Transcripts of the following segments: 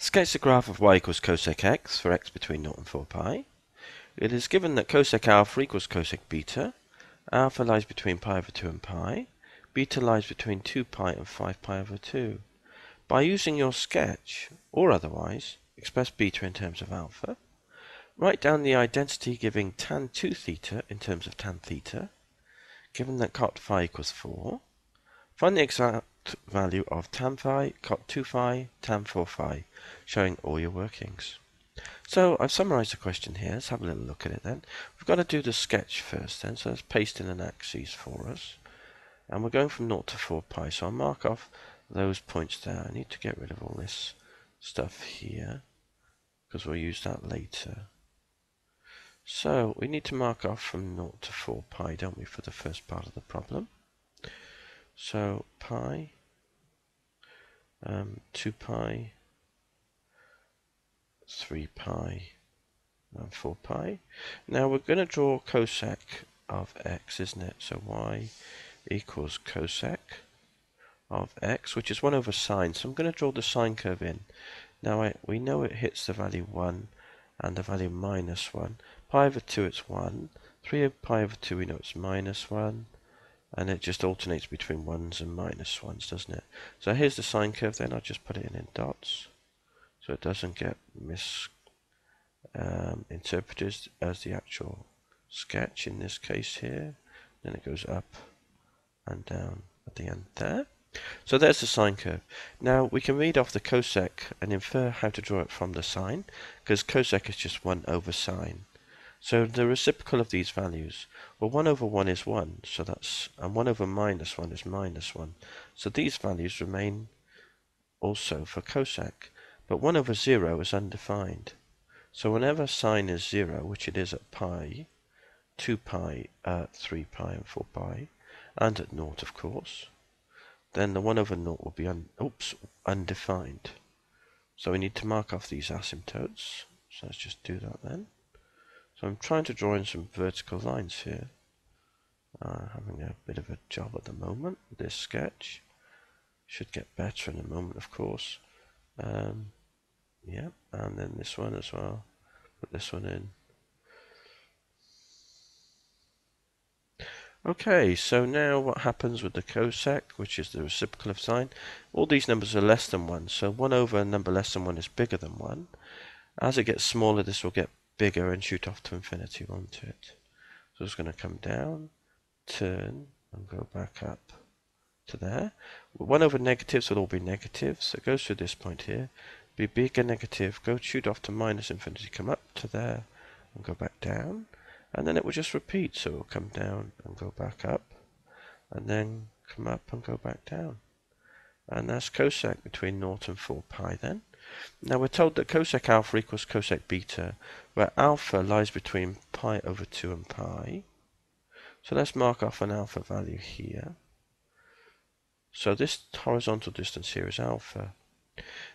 Sketch the graph of y equals cosec x for x between 0 and 4 pi. It is given that cosec alpha equals cosec beta. Alpha lies between pi over 2 and pi. Beta lies between 2 pi and 5 pi over 2. By using your sketch, or otherwise, express beta in terms of alpha. Write down the identity giving tan 2 theta in terms of tan theta, given that cot phi equals 4. Find the exact value of tan phi, cot 2 phi, tan 4 phi, showing all your workings. So I've summarized the question here. Let's have a little look at it then. We've got to do the sketch first then, so let's paste in an axis for us. And we're going from 0 to 4 pi, so I'll mark off those points there. I need to get rid of all this stuff here, because we'll use that later. So we need to mark off from 0 to 4 pi, don't we, for the first part of the problem. So pi, 2 pi, 3 pi, and 4 pi. Now we're going to draw cosec of x, isn't it? So y equals cosec of x, which is 1 over sine. So I'm going to draw the sine curve in. Now we know it hits the value 1 and the value minus 1. Pi over 2 it's 1. 3 pi over 2 we know it's minus 1. And it just alternates between 1s and minus 1s, doesn't it? So here's the sine curve then. I'll just put it in dots so it doesn't get misinterpreted as the actual sketch in this case here. Then it goes up and down at the end there. So there's the sine curve. Now we can read off the cosec and infer how to draw it from the sine, because cosec is just 1 over sine. So the reciprocal of these values, well, 1 over 1 is 1, so that's, and 1 over minus 1 is minus 1. So these values remain also for cosec, but 1 over 0 is undefined. So whenever sine is 0, which it is at pi, 2 pi, 3 pi and 4 pi, and at 0 of course, then the 1 over 0 will be undefined. So we need to mark off these asymptotes. So let's just do that then. So I'm trying to draw in some vertical lines here. Having a bit of a job at the moment with this sketch. Should get better in a moment, of course. Yeah, and then this one as well. Put this one in. Okay, so now what happens with the cosec, which is the reciprocal of sine? All these numbers are less than 1, so 1 over a number less than 1 is bigger than 1. As it gets smaller, this will get bigger and shoot off to infinity, won't it? So it's going to come down, turn, and go back up to there. 1 over negatives will all be negatives, so it goes through this point here, be bigger negative, go shoot off to minus infinity, come up to there, and go back down, and then it will just repeat, so it will come down and go back up, and then come up and go back down. And that's cosec between 0 and 4 pi then. Now we're told that cosec alpha equals cosec beta, where alpha lies between pi over 2 and pi. So let's mark off an alpha value here. So this horizontal distance here is alpha.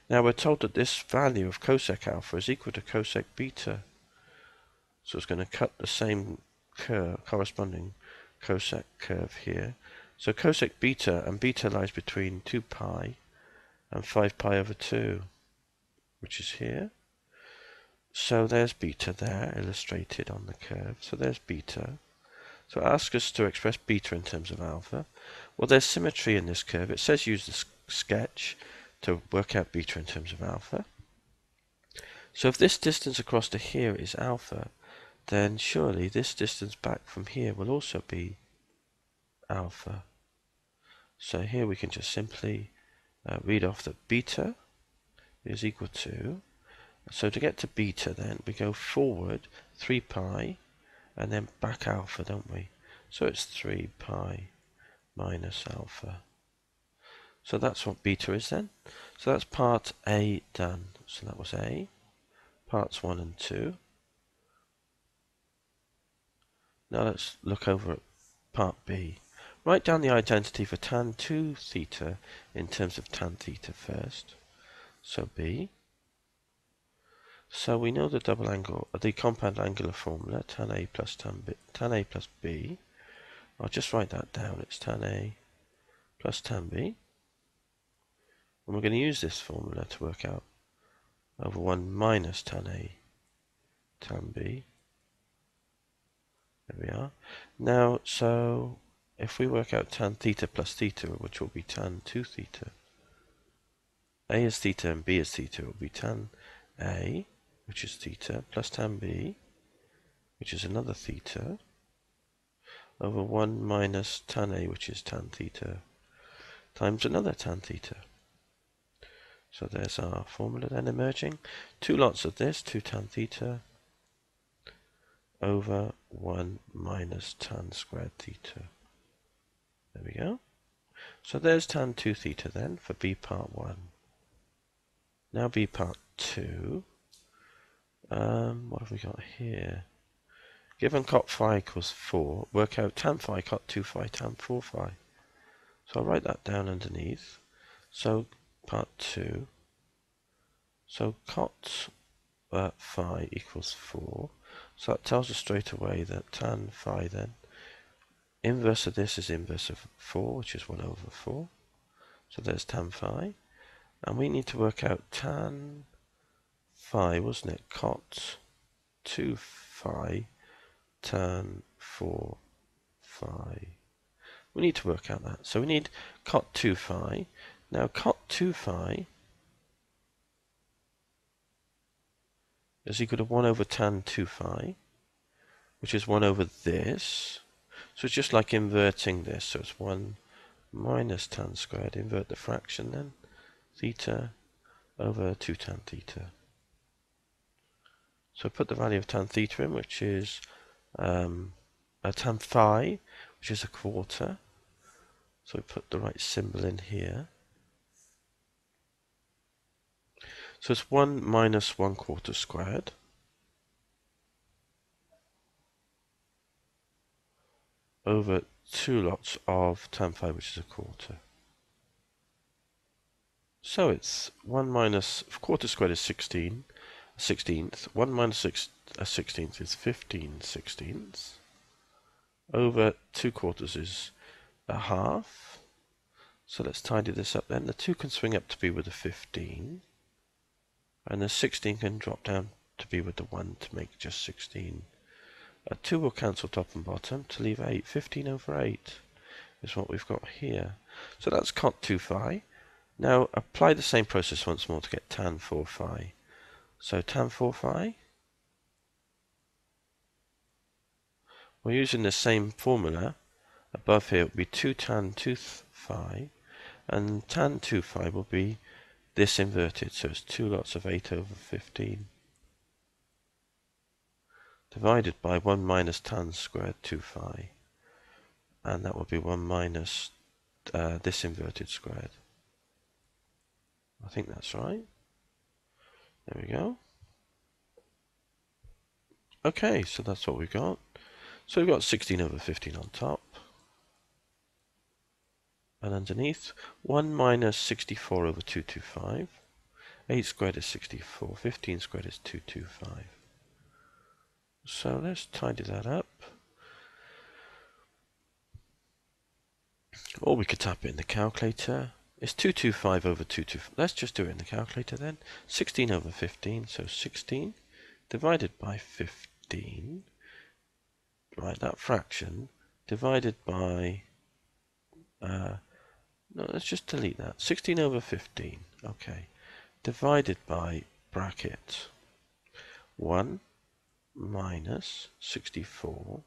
Now we're told that this value of cosec alpha is equal to cosec beta. So it's going to cut the same curve, corresponding cosec curve here. So cosec beta, and beta lies between 2 pi and 5 pi over 2. Which is here. So there's beta there, illustrated on the curve. So there's beta. So it asks us to express beta in terms of alpha. Well, there's symmetry in this curve. It says use the sketch to work out beta in terms of alpha. So if this distance across to here is alpha, then surely this distance back from here will also be alpha. So here we can just simply read off that beta is equal to, so to get to beta then we go forward 3 pi and then back alpha, don't we? So it's 3 pi minus alpha. So that's what beta is then. So that's part A done. So that was A. Parts 1 and 2. Now let's look over at part B. Write down the identity for tan 2 theta in terms of tan theta first. So B. So we know the double angle, the compound angular formula, tan A plus B. I'll just write that down. It's tan A plus tan B. And we're going to use this formula to work out over 1 minus tan A tan B. There we are. Now, so if we work out tan theta plus theta, which will be tan 2 theta, A is theta and B is theta, will be tan A, which is theta, plus tan B, which is another theta, over 1 minus tan A, which is tan theta, times another tan theta. So there's our formula then emerging. 2 lots of this, 2 tan theta, over 1 minus tan squared theta. There we go. So there's tan 2 theta then for B part 1. Now B part 2. What have we got here? Given cot phi equals 4, work out tan phi, cot 2 phi, tan 4 phi. So I'll write that down underneath. So part 2. So cot phi equals 4. So that tells us straight away that tan phi then, inverse of this is inverse of 4, which is 1 over 4. So there's tan phi. And we need to work out tan phi, wasn't it? Cot 2 phi tan 4 phi. We need to work out that. So we need cot 2 phi. Now cot 2 phi is equal to 1 over tan 2 phi, which is 1 over this. So it's just like inverting this. So it's 1 minus tan squared. Invert the fraction then. Theta over 2 tan theta. So put the value of tan theta in, which is tan phi, which is a quarter. So we put the right symbol in here. So it's 1 minus 1/4 squared over 2 lots of tan phi, which is a quarter. So it's 1 minus quarter squared is 16, a 16th. 1 minus a 16th is 15 16ths. Over 2/4 is a half. So let's tidy this up then. The 2 can swing up to be with the 15. And the 16 can drop down to be with the 1 to make just 16. 2 will cancel top and bottom to leave 8. 15 over 8 is what we've got here. So that's cot 2 phi. Now apply the same process once more to get tan 4 phi. So tan 4 phi, we're using the same formula. Above here it will be 2 tan 2 phi, and tan 2 phi will be this inverted, so it's 2 lots of 8 over 15 divided by 1 minus tan squared 2 phi, and that will be 1 minus this inverted squared. I think that's right. There we go. Okay, so that's what we've got. So we've got 16 over 15 on top. And underneath, 1 minus 64 over 225. 8 squared is 64. 15 squared is 225. So let's tidy that up. Or we could type it in the calculator. It's 225 over 225. Let's just do it in the calculator then. 16 over 15, so 16 divided by 15. Right, that fraction divided by... no, let's just delete that. 16 over 15, okay. Divided by bracket 1 minus 64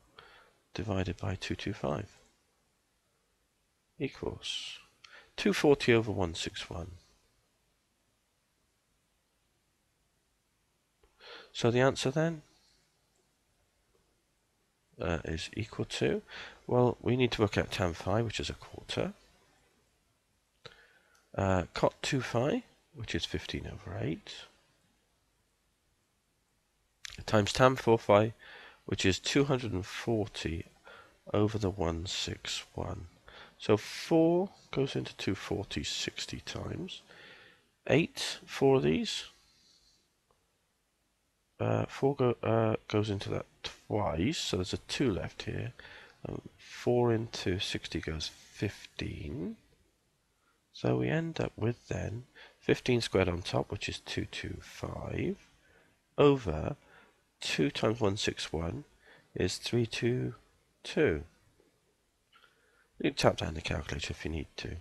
divided by 225 equals 240 over 161. So the answer then is equal to, well, we need to work out tan phi, which is a quarter, cot 2 phi, which is 15 over 8, times tan 4 phi, which is 240 over the 161. So 4 goes into 240 60 times. 8, 4 of these. 4 goes into that twice, so there's a 2 left here. 4 into 60 goes 15. So we end up with then 15 squared on top, which is 225, over 2 times 161 is 322. You can tap down the calculator if you need to.